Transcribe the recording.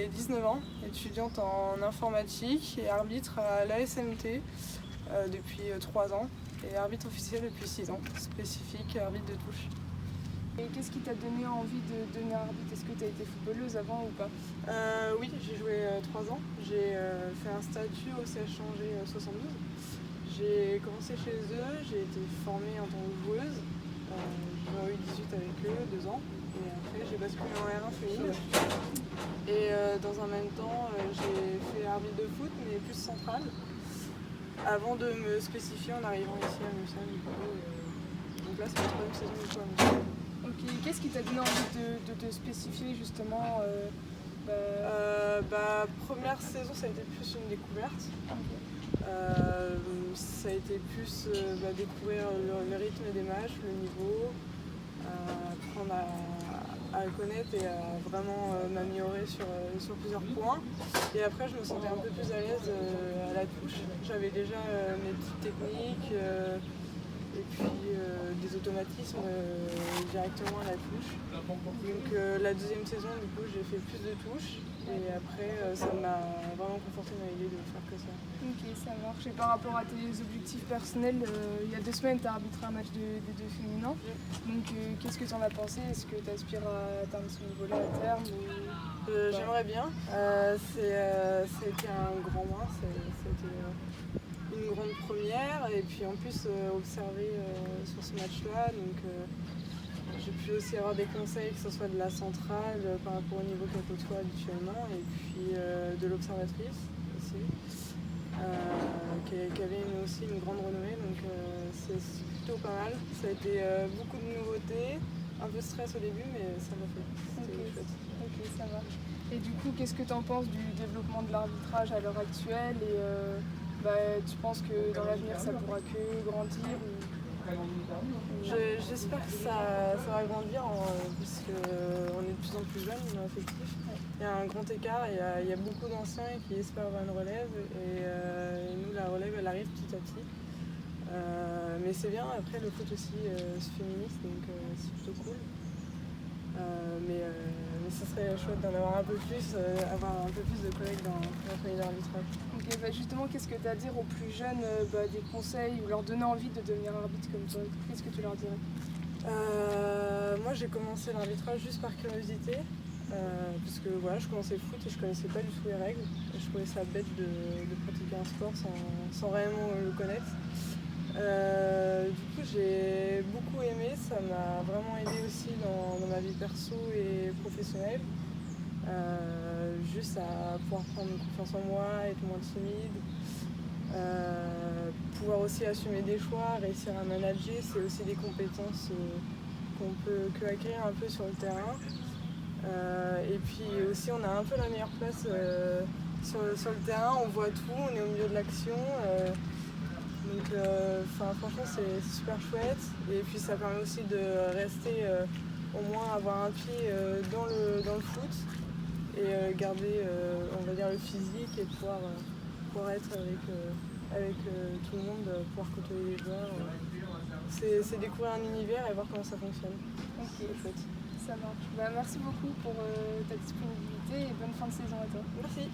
j'ai 19 ans, étudiante en informatique et arbitre à l'ASMT depuis 3 ans et arbitre officiel depuis 6 ans, spécifique arbitre de touche. Et qu'est-ce qui t'a donné envie de devenir arbitre? Est-ce que tu as été footballeuse avant ou pas? Oui, j'ai joué 3 ans. J'ai fait un statut au CH Angers 72. J'ai commencé chez eux, j'ai été formée en tant que joueuse. J'ai eu 18 avec eux, 2 ans. Et après, j'ai basculé en R1 féminine. Et dans un même temps, j'ai fait arbitre de foot, mais plus centrale. Avant de me spécifier en arrivant ici à Mulsanne. Donc là, c'est la 3e saison du coup à Mulsanne. Ok, qu'est-ce qui t'a donné envie de te spécifier justement Première saison, ça a été plus une découverte. Ça a été plus découvrir le rythme des matchs, le niveau, apprendre à le connaître et à vraiment m'améliorer sur plusieurs points. Et après, je me sentais un peu plus à l'aise à la touche. J'avais déjà mes petites techniques et puis des automatismes directement à la touche. Donc la 2e saison, du coup, j'ai fait plus de touches. Et après, ça m'a vraiment conforté dans l'idée de faire que ça. Ok, ça marche. Et par rapport à tes objectifs personnels, il y a 2 semaines, tu as arbitré un match des deux féminins. Donc qu'est-ce que tu en as pensé? Est-ce que tu aspires à atteindre ce niveau-là à terme J'aimerais bien. C'était un grand mois, c'était une grande première. Et puis en plus, observer sur ce match-là. Donc, j'ai pu aussi avoir des conseils, que ce soit de la centrale par rapport au niveau qu'elle côtoie habituellement, et puis de l'observatrice aussi, qui avait aussi une grande renommée, donc c'est plutôt pas mal. Ça a été beaucoup de nouveautés, un peu de stress au début, mais ça m'a fait. C'était chouette. Ok, ça marche. Et du coup, qu'est-ce que tu en penses du développement de l'arbitrage à l'heure actuelle et tu penses que dans l'avenir ça pourra que grandir J'espère que ça va grandir puisqu'on est de plus en plus jeunes dans l'effectif. Il y a un grand écart, il y a beaucoup d'anciens qui espèrent avoir une relève et nous la relève elle arrive petit à petit. Mais c'est bien, après le foot aussi se féminise donc c'est plutôt cool. Mais ça serait chouette d'en avoir un peu plus, avoir un peu plus de collègues dans la famille d'arbitrage. Ok, justement, qu'est-ce que tu as à dire aux plus jeunes, des conseils ou leur donner envie de devenir arbitre comme toi? Qu'est-ce que tu leur dirais? Moi j'ai commencé l'arbitrage juste par curiosité, parce que voilà, je commençais le foot et je connaissais pas du tout les règles. Et je trouvais ça bête de pratiquer un sport sans réellement le connaître. Du coup j'ai beaucoup aimé, ça m'a vraiment aidé aussi dans ma vie perso et professionnelle. Juste à pouvoir prendre confiance en moi, être moins timide, pouvoir aussi assumer des choix, réussir à manager, c'est aussi des compétences qu'on peut acquérir un peu sur le terrain. Et puis aussi on a un peu la meilleure place sur le terrain, on voit tout, on est au milieu de l'action. Donc franchement c'est super chouette et puis ça permet aussi de rester au moins avoir un pied dans le foot et garder on va dire le physique et pouvoir être avec tout le monde, pouvoir côtoyer les joueurs. C'est découvrir un univers et voir comment ça fonctionne. Ok, c'est chouette. Ça marche. Merci beaucoup pour ta disponibilité et bonne fin de saison à toi. Merci.